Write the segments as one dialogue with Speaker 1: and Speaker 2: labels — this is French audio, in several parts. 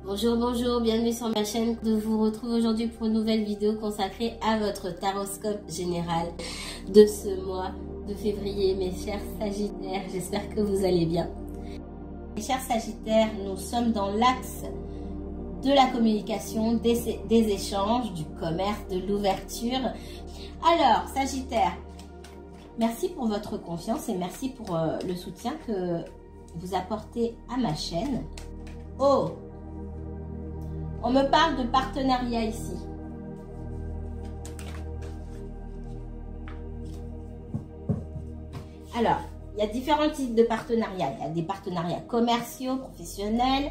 Speaker 1: Bonjour, bonjour, bienvenue sur ma chaîne. Je vous retrouve aujourd'hui pour une nouvelle vidéo consacrée à votre taroscope général de ce mois de février, mes chers Sagittaires. J'espère que vous allez bien. Mes chers Sagittaires, nous sommes dans l'axe de la communication, des échanges, du commerce, de l'ouverture. Alors, Sagittaire, merci pour votre confiance et merci pour le soutien que vous apportez à ma chaîne. Oh! On me parle de partenariat ici. Alors, il y a différents types de partenariats. Il y a des partenariats commerciaux, professionnels.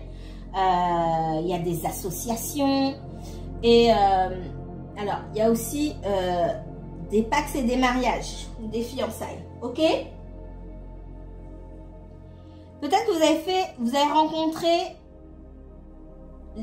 Speaker 1: Il y a des associations. Et alors, il y a aussi des pax et des mariages, des fiançailles. Ok? Peut-être que vous avez rencontré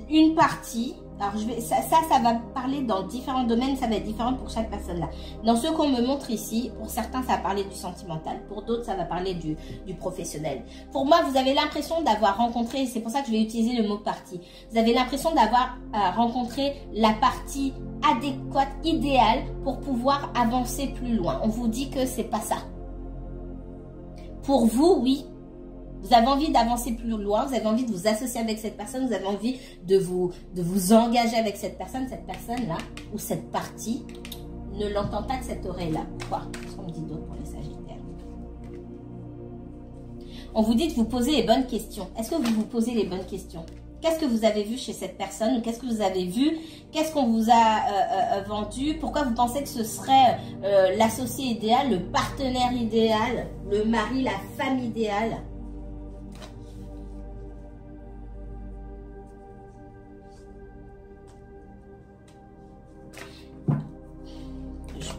Speaker 1: une partie. Alors ça va parler dans différents domaines, ça va être différent pour chaque personne là. Dans ce qu'on me montre ici, pour certains ça va parler du sentimental, pour d'autres ça va parler du professionnel. Pour moi, vous avez l'impression d'avoir rencontré, c'est pour ça que je vais utiliser le mot partie, vous avez l'impression d'avoir rencontré la partie adéquate, idéale pour pouvoir avancer plus loin. On vous dit que c'est pas ça. Pour vous, oui. Vous avez envie d'avancer plus loin, vous avez envie de vous associer avec cette personne, vous avez envie de vous engager avec cette personne-là, ou cette partie, ne l'entend pas de cette oreille-là. Pourquoi? Qu'est-ce qu'on me dit d'autre pour les Sagittaires? On vous dit de vous poser les bonnes questions. Est-ce que vous vous posez les bonnes questions? Qu'est-ce que vous avez vu chez cette personne? Qu'est-ce que vous avez vu? Qu'est-ce qu'on vous a vendu? Pourquoi vous pensez que ce serait l'associé idéal, le partenaire idéal, le mari, la femme idéale?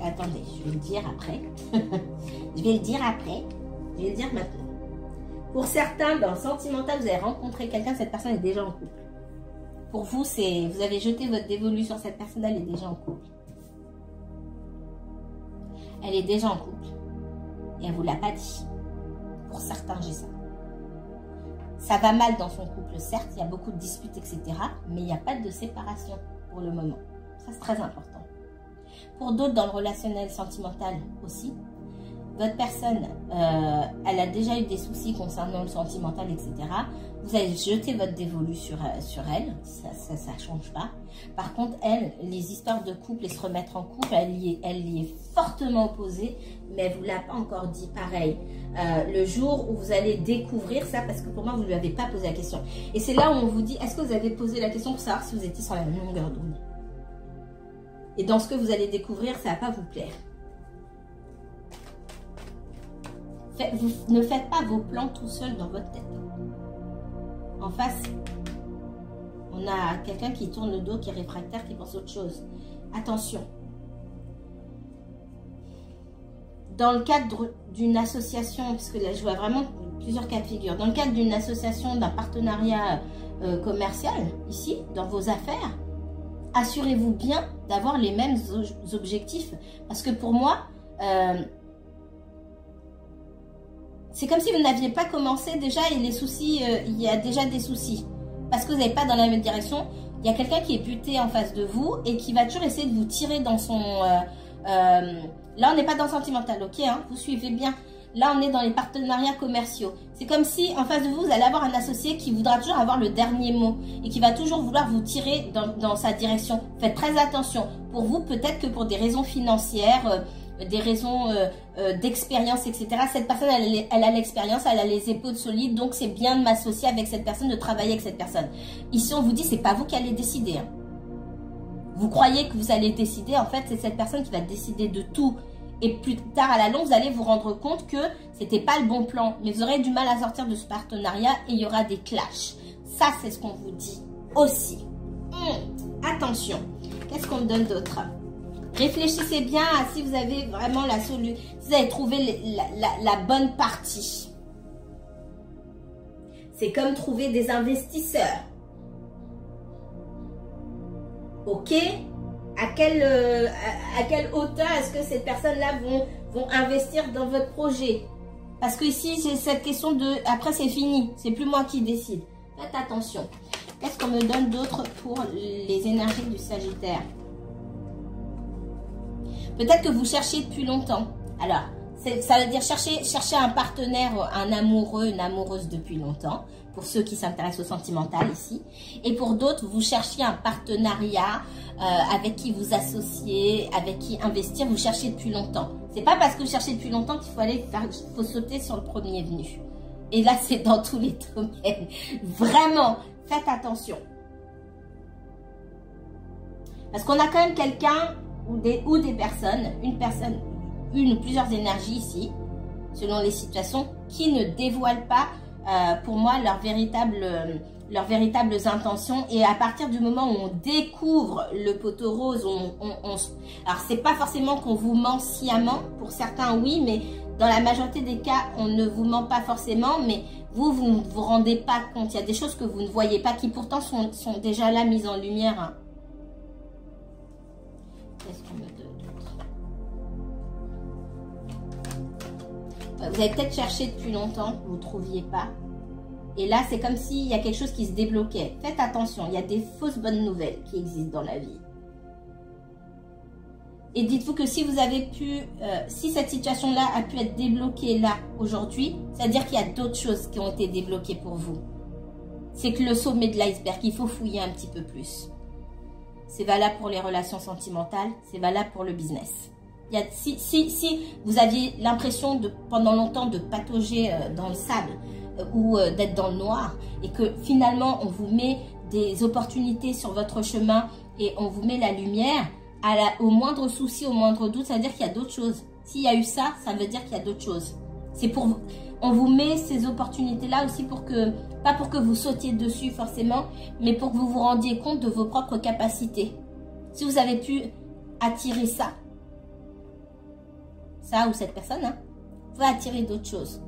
Speaker 1: Attendez, je vais le dire après. Je vais le dire après. Je vais le dire maintenant. Pour certains, dans le sentimental, vous avez rencontré quelqu'un, cette personne est déjà en couple. Pour vous, vous avez jeté votre dévolu sur cette personne, elle est déjà en couple. Elle est déjà en couple. Et elle ne vous l'a pas dit. Pour certains, j'ai ça. Ça va mal dans son couple, certes, il y a beaucoup de disputes, etc. Mais il n'y a pas de séparation pour le moment. Ça, c'est très important. Pour d'autres, dans le relationnel sentimental aussi, votre personne, elle a déjà eu des soucis concernant le sentimental, etc. Vous avez jeté votre dévolu sur elle, ça ne change pas. Par contre, elle, les histoires de couple et se remettre en couple, elle y est fortement opposée, mais elle ne vous l'a pas encore dit pareil. Le jour où vous allez découvrir ça, parce que pour moi, vous ne lui avez pas posé la question. Et c'est là où on vous dit, est-ce que vous avez posé la question pour savoir si vous étiez sur la même longueur d'onde? Et dans ce que vous allez découvrir, ça ne va pas vous plaire. Vous ne faites pas vos plans tout seul dans votre tête. En face, on a quelqu'un qui tourne le dos, qui est réfractaire, qui pense autre chose. Attention. Dans le cadre d'une association, parce que là je vois vraiment plusieurs cas de figure. Dans le cadre d'une association, d'un partenariat commercial, ici, dans vos affaires, assurez-vous bien d'avoir les mêmes objectifs. Parce que pour moi, c'est comme si vous n'aviez pas commencé déjà et les soucis, il y a déjà des soucis. Parce que vous n'avez pas dans la même direction. Il y a quelqu'un qui est buté en face de vous et qui va toujours essayer de vous tirer dans son... là, on n'est pas dans le sentimental, ok, hein, vous suivez bien. Là, on est dans les partenariats commerciaux. C'est comme si, en face de vous, vous allez avoir un associé qui voudra toujours avoir le dernier mot et qui va toujours vouloir vous tirer dans sa direction. Faites très attention. Pour vous, peut-être que pour des raisons financières, des raisons d'expérience, etc., cette personne, elle a l'expérience, elle a les épaules solides, donc c'est bien de m'associer avec cette personne, de travailler avec cette personne. Ici, on vous dit, c'est pas vous qui allez décider. Hein. Vous croyez que vous allez décider, en fait, c'est cette personne qui va décider de tout. Et plus tard, à la longue, vous allez vous rendre compte que c'était pas le bon plan. Mais vous aurez du mal à sortir de ce partenariat et il y aura des clashs. Ça, c'est ce qu'on vous dit aussi. Attention. Qu'est-ce qu'on me donne d'autre? Réfléchissez bien à si vous avez vraiment la solution. Si vous avez trouvé la bonne partie. C'est comme trouver des investisseurs. Ok? À quelle hauteur est-ce que ces personnes-là vont investir dans votre projet? Parce que ici, j'ai cette question de... Après, c'est fini. C'est plus moi qui décide. Faites attention. Qu'est-ce qu'on me donne d'autre pour les énergies du Sagittaire? Peut-être que vous cherchez depuis longtemps. Alors, ça veut dire chercher un partenaire, un amoureux, une amoureuse depuis longtemps. Pour ceux qui s'intéressent au sentimental ici. Et pour d'autres, vous cherchiez un partenariat avec qui vous associer, avec qui investir. Vous cherchez depuis longtemps. C'est pas parce que vous cherchez depuis longtemps qu'il faut sauter sur le premier venu. Et là, c'est dans tous les domaines. Vraiment, faites attention. Parce qu'on a quand même quelqu'un ou des personnes, une ou plusieurs énergies ici, selon les situations, qui ne dévoilent pas, pour moi, leurs véritables intentions. Et à partir du moment où on découvre le poteau rose, alors c'est pas forcément qu'on vous ment sciemment, pour certains oui, mais dans la majorité des cas, on ne vous ment pas forcément, mais vous ne vous rendez pas compte. Il y a des choses que vous ne voyez pas, qui pourtant sont déjà là, mises en lumière. Hein. Qu'est-ce qu'on me donne d'autre? Vous avez peut-être cherché depuis longtemps, vous ne trouviez pas. Et là, c'est comme s'il y a quelque chose qui se débloquait. Faites attention, il y a des fausses bonnes nouvelles qui existent dans la vie. Et dites-vous que si vous avez pu, si cette situation-là a pu être débloquée là, aujourd'hui, c'est-à-dire qu'il y a d'autres choses qui ont été débloquées pour vous. C'est que le sommet de l'iceberg, il faut fouiller un petit peu plus. C'est valable pour les relations sentimentales, c'est valable pour le business. Si vous aviez l'impression pendant longtemps de patauger dans le sable ou d'être dans le noir et que finalement on vous met des opportunités sur votre chemin et on vous met la lumière, au moindre souci, au moindre doute, ça veut dire qu'il y a d'autres choses. S'il y a eu ça, ça veut dire qu'il y a d'autres choses. C'est pour vous. On vous met ces opportunités-là aussi pas pour que vous sautiez dessus forcément, mais pour que vous vous rendiez compte de vos propres capacités. Si vous avez pu attirer ça ou cette personne, hein, vous pouvez attirer d'autres choses.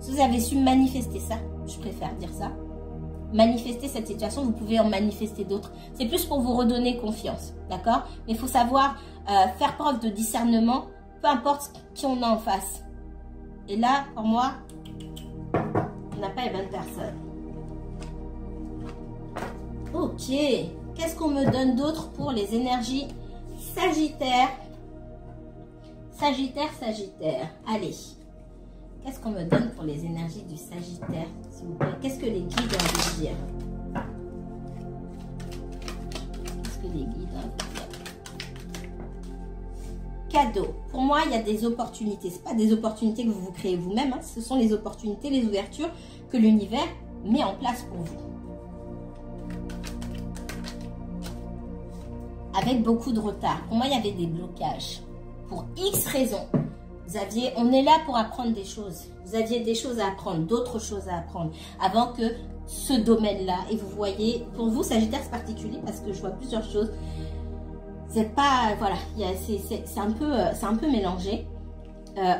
Speaker 1: Si vous avez su manifester ça, je préfère dire ça, manifester cette situation, vous pouvez en manifester d'autres. C'est plus pour vous redonner confiance, d'accord? Mais il faut savoir faire preuve de discernement, peu importe qui on a en face. Et là, pour moi, on n'a pas les bonnes personnes. Ok, qu'est-ce qu'on me donne d'autre pour les énergies Sagittaire? Sagittaire. Allez, qu'est-ce qu'on me donne pour les énergies du Sagittaire, s'il vous plaît? Qu'est-ce que les guides ont envie de dire? Qu'est-ce que les guides ont envie de dire? Cadeau. Pour moi, il y a des opportunités. Ce pas des opportunités que vous vous créez vous-même. Hein. Ce sont les opportunités, les ouvertures que l'univers met en place pour vous. Avec beaucoup de retard. Pour moi, il y avait des blocages. Pour X raisons. On est là pour apprendre des choses. Vous aviez des choses à apprendre, d'autres choses à apprendre à que ce domaine-là. Et vous voyez, pour vous, Sagittaire, c'est particulier parce que je vois plusieurs choses. C'est pas, voilà, c'est un peu mélangé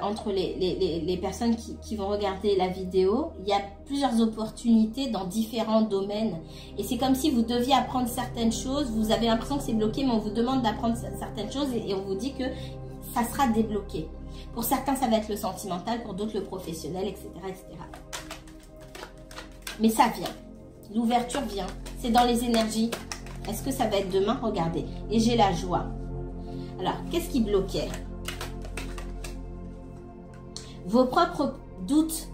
Speaker 1: entre les personnes qui vont regarder la vidéo. Il y a plusieurs opportunités dans différents domaines. Et c'est comme si vous deviez apprendre certaines choses. Vous avez l'impression que c'est bloqué, mais on vous demande d'apprendre certaines choses et on vous dit que ça sera débloqué. Pour certains, ça va être le sentimental, pour d'autres, le professionnel, etc., etc. Mais ça vient. L'ouverture vient. C'est dans les énergies. Est-ce que ça va être demain? Regardez. Et j'ai la joie. Alors, qu'est-ce qui bloquait? Vos propres doutes,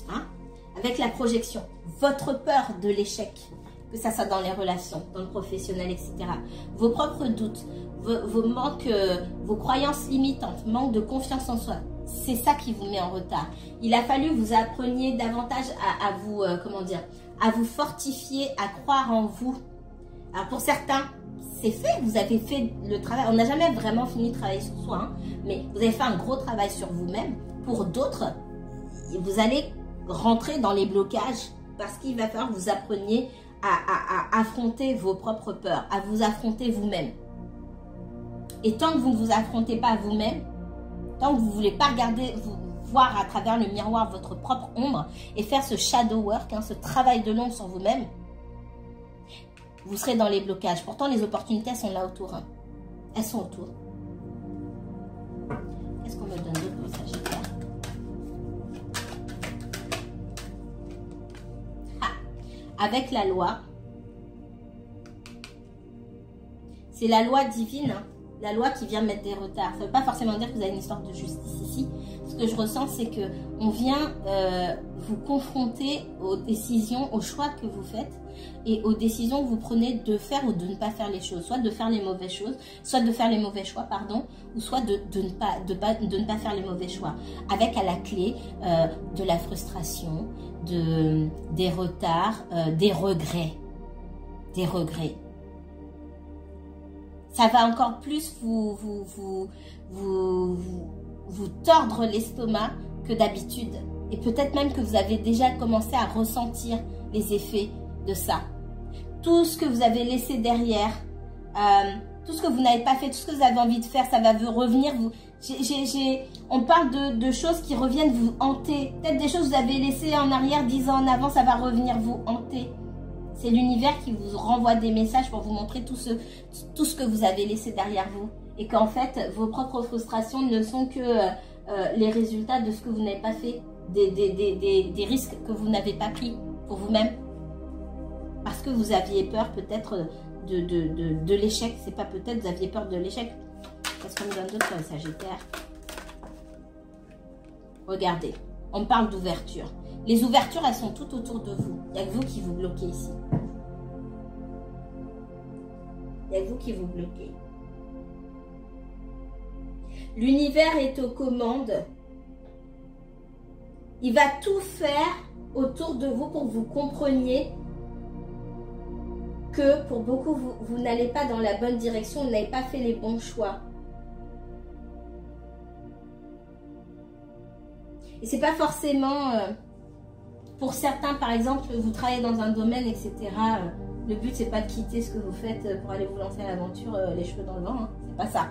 Speaker 1: hein, avec la projection. Votre peur de l'échec, que ça soit dans les relations, dans le professionnel, etc. Vos propres doutes, vos manques, vos croyances limitantes, manque de confiance en soi. C'est ça qui vous met en retard. Il a fallu que vous appreniez davantage à vous, à vous fortifier, à croire en vous. Alors pour certains, c'est fait, vous avez fait le travail. On n'a jamais vraiment fini de travailler sur soi, hein, mais vous avez fait un gros travail sur vous-même. Pour d'autres, vous allez rentrer dans les blocages parce qu'il va falloir que vous appreniez à affronter vos propres peurs, à vous affronter vous-même. Et tant que vous ne vous affrontez pas vous-même, tant que vous ne voulez pas regarder, voir à travers le miroir votre propre ombre et faire ce shadow work, hein, ce travail de l'ombre sur vous-même, vous serez dans les blocages. Pourtant, les opportunités, elles sont là autour. Hein. Elles sont autour. Qu'est-ce qu'on me donne d'autre pour Sagittaire? avec la loi. C'est la loi divine, hein. La loi qui vient mettre des retards. Ça ne veut pas forcément dire que vous avez une histoire de justice ici. Ce que je ressens, c'est qu'on vient vous confronter aux décisions, aux choix que vous faites et aux décisions que vous prenez de faire ou de ne pas faire les choses. Soit de faire les mauvaises choses, soit de faire les mauvais choix, pardon, ou soit de ne pas faire les mauvais choix. Avec à la clé de la frustration, des retards, des regrets. Des regrets. Ça va encore plus vous tordre l'estomac que d'habitude. Et peut-être même que vous avez déjà commencé à ressentir les effets de ça. Tout ce que vous avez laissé derrière, tout ce que vous n'avez pas fait, tout ce que vous avez envie de faire, ça va vous revenir. On parle de choses qui reviennent vous hanter. Peut-être des choses que vous avez laissées en arrière 10 ans en avant, ça va revenir vous hanter. C'est l'univers qui vous renvoie des messages pour vous montrer tout ce que vous avez laissé derrière vous. Et qu'en fait, vos propres frustrations ne sont que les résultats de ce que vous n'avez pas fait, des risques que vous n'avez pas pris pour vous-même. Parce que vous aviez peur peut-être de l'échec. C'est pas peut-être, vous aviez peur de l'échec. Parce qu'on me donne d'autres Sagittaire. Regardez, on parle d'ouverture. Les ouvertures, elles sont tout autour de vous. Il n'y a que vous qui vous bloquez ici. Il n'y a que vous qui vous bloquez. L'univers est aux commandes. Il va tout faire autour de vous pour que vous compreniez que pour beaucoup, vous n'allez pas dans la bonne direction, vous n'avez pas fait les bons choix. Et c'est pas forcément... pour certains, par exemple, vous travaillez dans un domaine, etc. Le but, c'est pas de quitter ce que vous faites pour aller vous lancer à l'aventure, les cheveux dans le vent. Hein. C'est pas ça.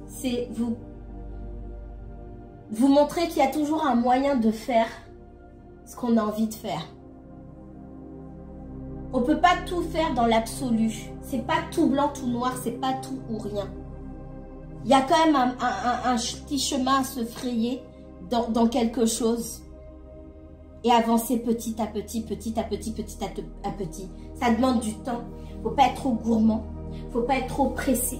Speaker 1: C'est vous montrer qu'il y a toujours un moyen de faire ce qu'on a envie de faire. On peut pas tout faire dans l'absolu. C'est pas tout blanc, tout noir. C'est pas tout ou rien. Il y a quand même un petit chemin à se frayer dans quelque chose. Et avancer petit à petit, petit à petit, petit à petit. Ça demande du temps. Il ne faut pas être trop gourmand. Il ne faut pas être trop pressé.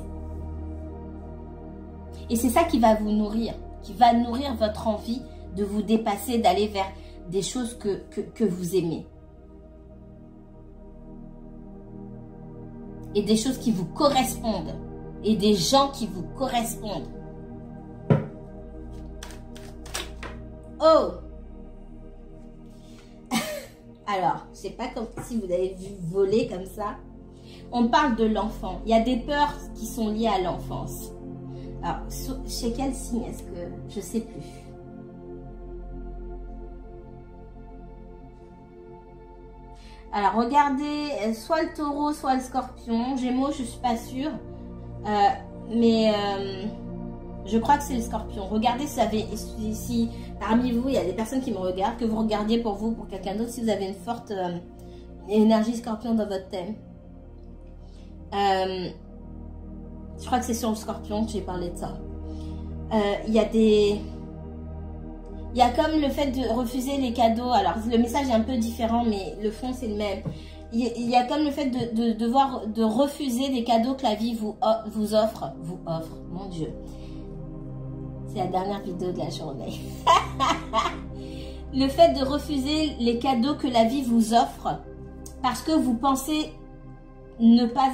Speaker 1: Et c'est ça qui va vous nourrir. Qui va nourrir votre envie de vous dépasser, d'aller vers des choses que vous aimez. Et des choses qui vous correspondent. Et des gens qui vous correspondent. Oh! Alors, je sais pas comme si vous avez vu voler comme ça. On parle de l'enfant. Il y a des peurs qui sont liées à l'enfance. Alors, chez quel signe est-ce que... Je sais plus. Alors, regardez, soit le taureau, soit le scorpion. Gémeaux, je suis pas sûre. Mais je crois que c'est le scorpion. Regardez si parmi vous, il y a des personnes qui me regardent, que vous regardiez pour vous, pour quelqu'un d'autre, si vous avez une forte énergie scorpion dans votre thème. Je crois que c'est sur le scorpion que j'ai parlé de ça. Il y a comme le fait de refuser les cadeaux. Alors, le message est un peu différent, mais le fond, c'est le même. Il y a comme le fait de refuser des cadeaux que la vie vous offre. Mon Dieu. C'est la dernière vidéo de la journée. Le fait de refuser les cadeaux que la vie vous offre parce que vous pensez ne pas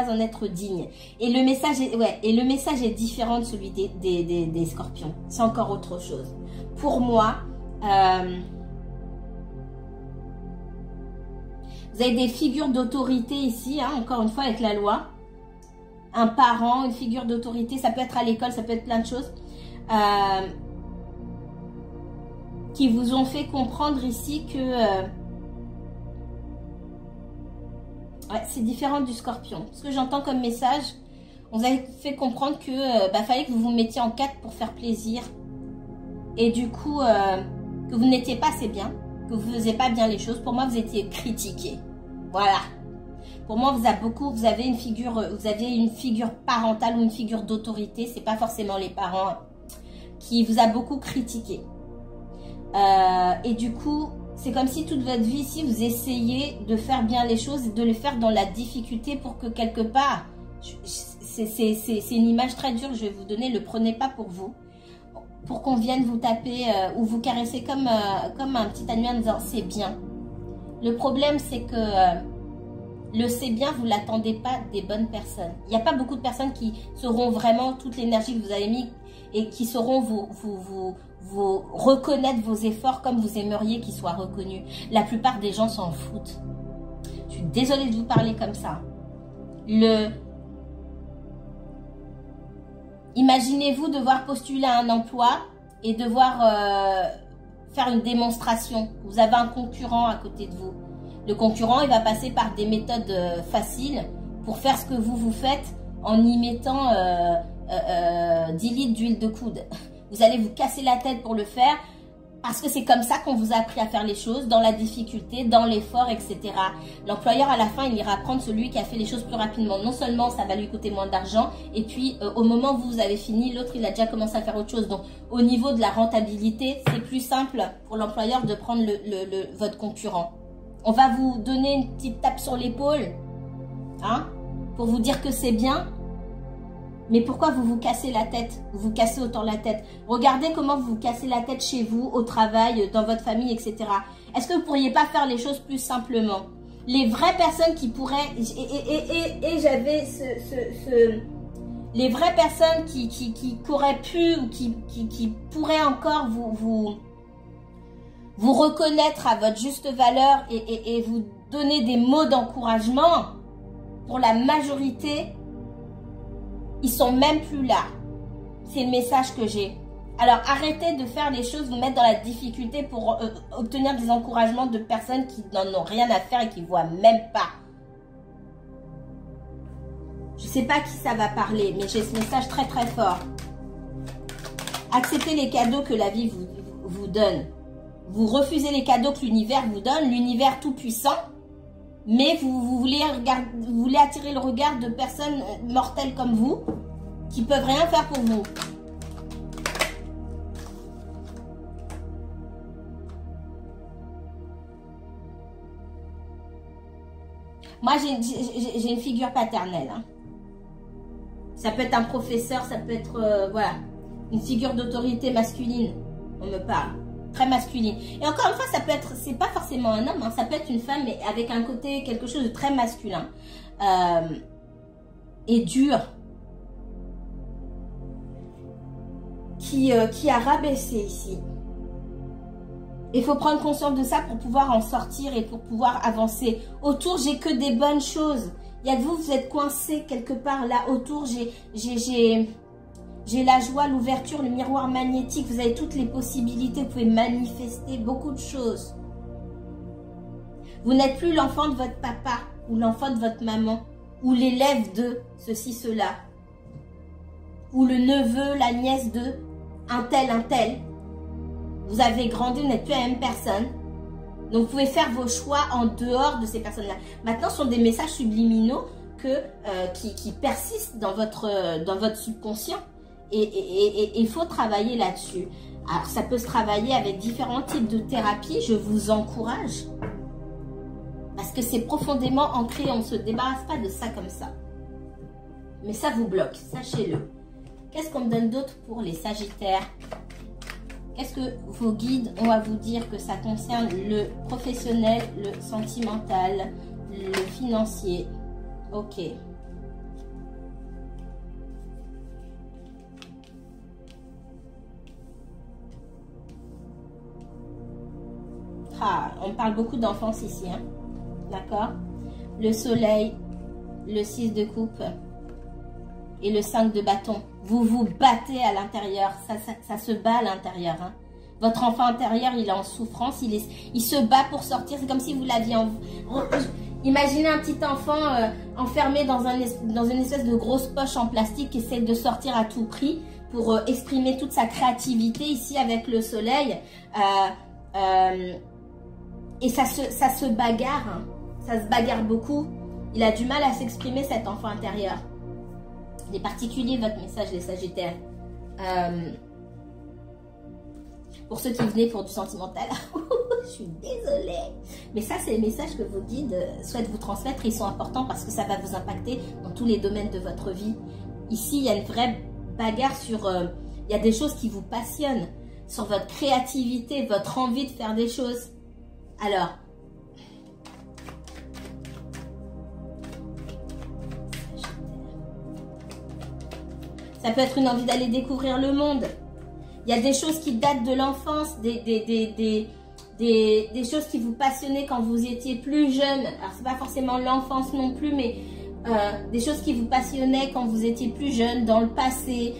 Speaker 1: en être digne. Et le message est différent de celui des scorpions. C'est encore autre chose. Pour moi, vous avez des figures d'autorité ici, hein, encore une fois avec la loi. Un parent, une figure d'autorité, ça peut être à l'école, ça peut être plein de choses. Qui vous ont fait comprendre ici que ouais, c'est différent du scorpion. Ce que j'entends comme message, on vous a fait comprendre que fallait que vous vous mettiez en quatre pour faire plaisir. Et du coup, que vous n'étiez pas assez bien, que vous ne faisiez pas bien les choses. Pour moi, vous étiez critiqué. Voilà. Pour moi, vous avez une figure parentale ou une figure d'autorité. C'est pas forcément les parents qui vous a beaucoup critiqué. Et du coup, c'est comme si toute votre vie ici, vous essayez de faire bien les choses et de les faire dans la difficulté pour que quelque part, c'est une image très dure, je vais vous donner, le prenez pas pour vous. Pour qu'on vienne vous taper ou vous caresser comme un petit animal en disant c'est bien. Le problème, c'est que le c'est bien, vous ne l'attendez pas des bonnes personnes. Il n'y a pas beaucoup de personnes qui sauront vraiment toute l'énergie que vous avez mis et qui sauront vous reconnaître vos efforts comme vous aimeriez qu'ils soient reconnus. La plupart des gens s'en foutent. Je suis désolée de vous parler comme ça. Imaginez-vous devoir postuler à un emploi et devoir faire une démonstration. Vous avez un concurrent à côté de vous. Le concurrent, il va passer par des méthodes faciles pour faire ce que vous faites en y mettant 10 litres d'huile de coude. Vous allez vous casser la tête pour le faire parce que c'est comme ça qu'on vous a appris à faire les choses, dans la difficulté, dans l'effort, etc. L'employeur, à la fin, il ira prendre celui qui a fait les choses plus rapidement. Non seulement ça va lui coûter moins d'argent, et puis au moment où vous avez fini, l'autre, il a déjà commencé à faire autre chose. Donc, au niveau de la rentabilité, c'est plus simple pour l'employeur de prendre votre concurrent. On va vous donner une petite tape sur l'épaule, hein, pour vous dire que c'est bien. Mais pourquoi vous vous cassez la tête? Vous vous cassez autant la tête. Regardez comment vous vous cassez la tête chez vous, au travail, dans votre famille, etc. Est-ce que vous ne pourriez pas faire les choses plus simplement? Les vraies personnes qui pourraient... Et j'avais les vraies personnes qui auraient pu ou qui pourraient encore vous reconnaître à votre juste valeur et vous donner des mots d'encouragement, pour la majorité, ils sont même plus là. C'est le message que j'ai. Alors, arrêtez de faire les choses, vous mettre dans la difficulté pour obtenir des encouragements de personnes qui n'en ont rien à faire et qui ne voient même pas. Je ne sais pas qui ça va parler, mais j'ai ce message très très fort. Acceptez les cadeaux que la vie vous donne. Vous refusez les cadeaux que l'univers vous donne, l'univers tout puissant. Mais vous voulez attirer le regard de personnes mortelles comme vous, qui peuvent rien faire pour vous. Moi, j'ai une figure paternelle. Hein. Ça peut être un professeur, ça peut être voilà, une figure d'autorité masculine. On me parle. Très masculine. Et encore une fois, ça peut être, c'est pas forcément un homme, hein, ça peut être une femme, mais avec un côté, quelque chose de très masculin. Et dur. Qui a rabaissé ici. Il faut prendre conscience de ça pour pouvoir en sortir et pour pouvoir avancer. Autour, j'ai que des bonnes choses. Il y a que vous êtes coincé quelque part là. Autour, j'ai la joie, l'ouverture, le miroir magnétique. Vous avez toutes les possibilités. Vous pouvez manifester beaucoup de choses. Vous n'êtes plus l'enfant de votre papa ou l'enfant de votre maman ou l'élève de ceci, cela. Ou le neveu, la nièce de un tel, un tel. Vous avez grandi, vous n'êtes plus la même personne. Donc, vous pouvez faire vos choix en dehors de ces personnes-là. Maintenant, ce sont des messages subliminaux qui persistent dans votre subconscient. Et il faut travailler là-dessus. Alors, ça peut se travailler avec différents types de thérapies. Je vous encourage. Parce que c'est profondément ancré. On ne se débarrasse pas de ça comme ça. Mais ça vous bloque. Sachez-le. Qu'est-ce qu'on me donne d'autre pour les Sagittaires? Qu'est-ce que vos guides ont à vous dire que ça concerne le professionnel, le sentimental, le financier? Ok. Ah, on parle beaucoup d'enfance ici, hein? D'accord? Le soleil, le 6 de coupe et le 5 de bâton. Vous vous battez à l'intérieur, ça se bat à l'intérieur. Hein? Votre enfant intérieur, il est en souffrance, il se bat pour sortir. C'est comme si vous l'aviez... Imaginez un petit enfant enfermé dans une espèce de grosse poche en plastique qui essaie de sortir à tout prix pour exprimer toute sa créativité ici avec le soleil. Et ça se bagarre, hein. Ça se bagarre beaucoup. Il a du mal à s'exprimer, cet enfant intérieur. Il est particulier votre message, les Sagittaires. Pour ceux qui venaient pour du sentimental, je suis désolée. Mais ça, c'est les messages que vos guides souhaitent vous transmettre. Ils sont importants parce que ça va vous impacter dans tous les domaines de votre vie. Ici, il y a une vraie bagarre sur... il y a des choses qui vous passionnent, sur votre créativité, votre envie de faire des choses. Alors... ça peut être une envie d'aller découvrir le monde. Il y a des choses qui datent de l'enfance, des choses qui vous passionnaient quand vous étiez plus jeune. Alors, c'est pas forcément l'enfance non plus, mais des choses qui vous passionnaient quand vous étiez plus jeune, dans le passé.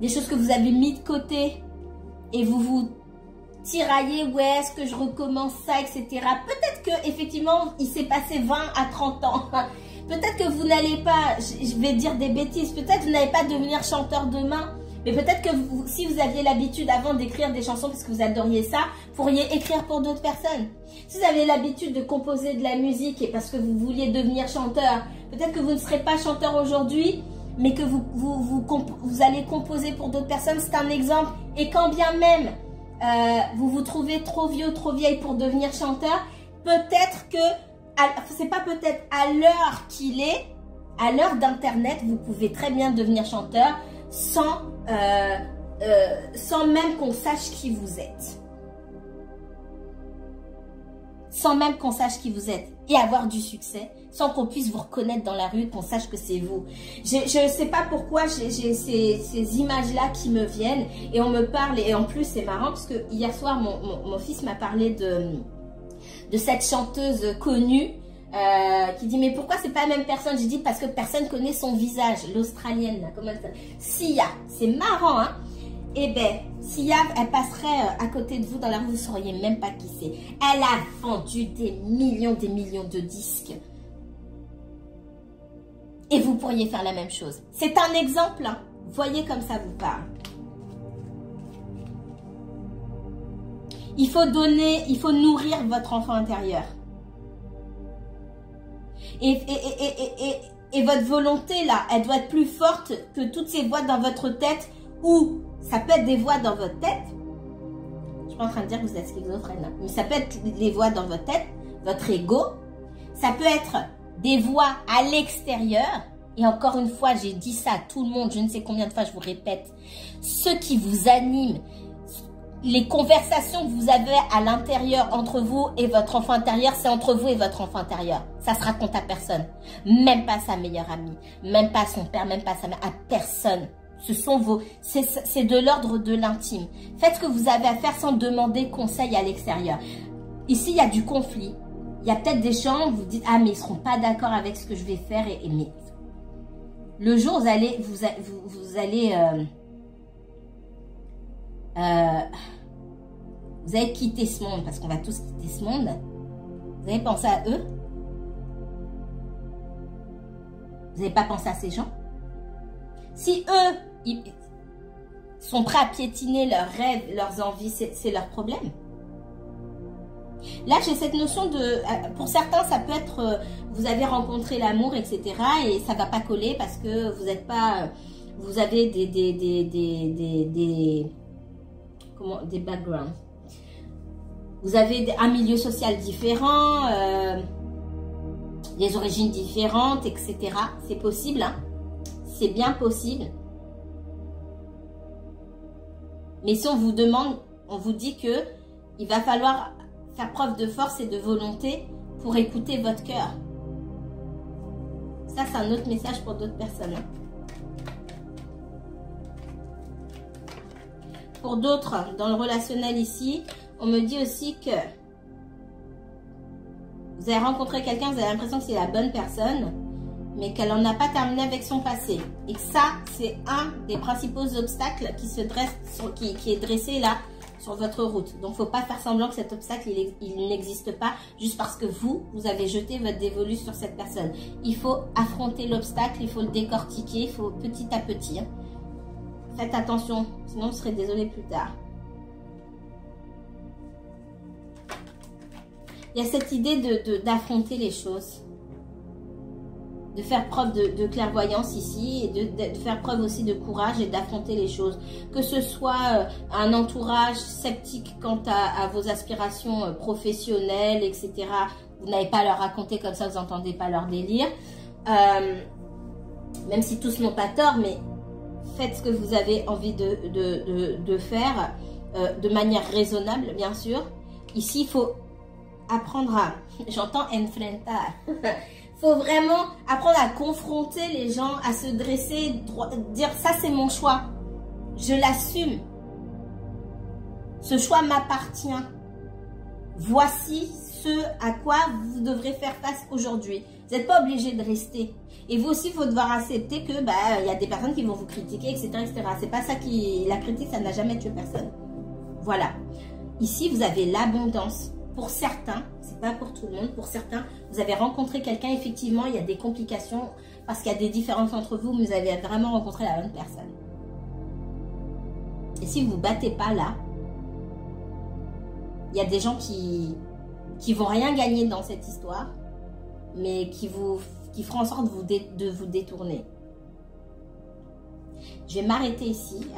Speaker 1: Des choses que vous avez mis de côté et vous vous tiraillez, ouais, est-ce que je recommence ça, etc. Peut-être que effectivement il s'est passé 20 à 30 ans. Peut-être que vous n'allez pas, je vais dire des bêtises, peut-être que vous n'allez pas devenir chanteur demain, mais peut-être que vous, si vous aviez l'habitude avant d'écrire des chansons parce que vous adoriez ça, vous pourriez écrire pour d'autres personnes. Si vous avez l'habitude de composer de la musique et parce que vous vouliez devenir chanteur, peut-être que vous ne serez pas chanteur aujourd'hui, mais que vous allez composer pour d'autres personnes, c'est un exemple. Et quand bien même vous vous trouvez trop vieux, trop vieille pour devenir chanteur, peut-être que, c'est pas peut-être, à l'heure qu'il est, à l'heure d'internet, vous pouvez très bien devenir chanteur sans même qu'on sache qui vous êtes. Sans même qu'on sache qui vous êtes et avoir du succès, sans qu'on puisse vous reconnaître dans la rue, qu'on sache que c'est vous. Je ne sais pas pourquoi j'ai ces images-là qui me viennent et on me parle, et en plus c'est marrant parce que hier soir mon fils m'a parlé de cette chanteuse connue qui dit mais pourquoi c'est pas la même personne? J'ai dit parce que personne connaît son visage, l'Australienne, comment elle s'appelle, Sia, c'est marrant hein. Eh bien, Sia, elle passerait à côté de vous dans la rue, vous ne sauriez même pas qui c'est. Elle a vendu des millions de disques. Et vous pourriez faire la même chose. C'est un exemple, hein. Voyez comme ça vous parle. Il faut donner, il faut nourrir votre enfant intérieur. Et votre volonté, là, elle doit être plus forte que toutes ces voix dans votre tête ou... ça peut être des voix dans votre tête. Je suis pas en train de dire que vous êtes schizophrène. Hein. Mais ça peut être les voix dans votre tête, votre ego. Ça peut être des voix à l'extérieur. Et encore une fois, j'ai dit ça à tout le monde. Je ne sais combien de fois je vous répète. Ce qui vous anime, les conversations que vous avez à l'intérieur entre vous et votre enfant intérieur, c'est entre vous et votre enfant intérieur. Ça se raconte à personne. Même pas sa meilleure amie. Même pas son père, même pas sa mère. À personne. Ce sont vos, c'est de l'ordre de l'intime. Faites ce que vous avez à faire sans demander conseil à l'extérieur. Ici, il y a du conflit. Il y a peut-être des gens, vous dites, ah mais ils seront pas d'accord avec ce que je vais faire. Mais le jour où vous allez, vous allez quitter ce monde, parce qu'on va tous quitter ce monde. Vous avez pensé à eux? Vous n'avez pas pensé à ces gens? Si eux, ils sont prêts à piétiner leurs rêves, leurs envies, c'est leur problème. Là, j'ai cette notion de... Pour certains, ça peut être... vous avez rencontré l'amour, etc. Et ça ne va pas coller parce que vous n'êtes pas... Vous avez des backgrounds. Vous avez un milieu social différent, des origines différentes, etc. C'est possible, hein. C'est bien possible. Mais si on vous demande, on vous dit que il va falloir faire preuve de force et de volonté pour écouter votre cœur. Ça, c'est un autre message pour d'autres personnes. Hein. Pour d'autres, dans le relationnel ici, on me dit aussi que vous avez rencontré quelqu'un, vous avez l'impression que c'est la bonne personne, mais qu'elle n'en a pas terminé avec son passé. Et que ça, c'est un des principaux obstacles qui se dresse, qui est dressé là, sur votre route. Donc, il ne faut pas faire semblant que cet obstacle, il n'existe pas, juste parce que vous avez jeté votre dévolu sur cette personne. Il faut affronter l'obstacle, il faut le décortiquer, il faut petit à petit. Hein. Faites attention, sinon vous serez désolé plus tard. Il y a cette idée d'affronter les choses. de faire preuve de clairvoyance ici et de faire preuve aussi de courage et d'affronter les choses. Que ce soit un entourage sceptique quant à vos aspirations professionnelles, etc. Vous n'avez pas à leur raconter comme ça, vous n'entendez pas leur délire. Même si tous n'ont pas tort, mais faites ce que vous avez envie de faire de manière raisonnable, bien sûr. Ici, il faut apprendre à... J'entends enfrentar. Faut vraiment apprendre à confronter les gens, à se dresser, dire ça c'est mon choix, je l'assume, ce choix m'appartient, voici ce à quoi vous devrez faire face aujourd'hui. Vous n'êtes pas obligé de rester. Et vous aussi, il faut devoir accepter que il y a des personnes qui vont vous critiquer, etc. etc. C'est pas ça qui... La critique, ça n'a jamais tué personne. Voilà. Ici, vous avez l'abondance. Pour certains, c'est pas pour tout le monde, pour certains, vous avez rencontré quelqu'un, effectivement, il y a des complications parce qu'il y a des différences entre vous, mais vous avez vraiment rencontré la bonne personne. Et si vous ne vous battez pas là, il y a des gens qui vont rien gagner dans cette histoire, mais qui feront en sorte de vous détourner. Je vais m'arrêter ici.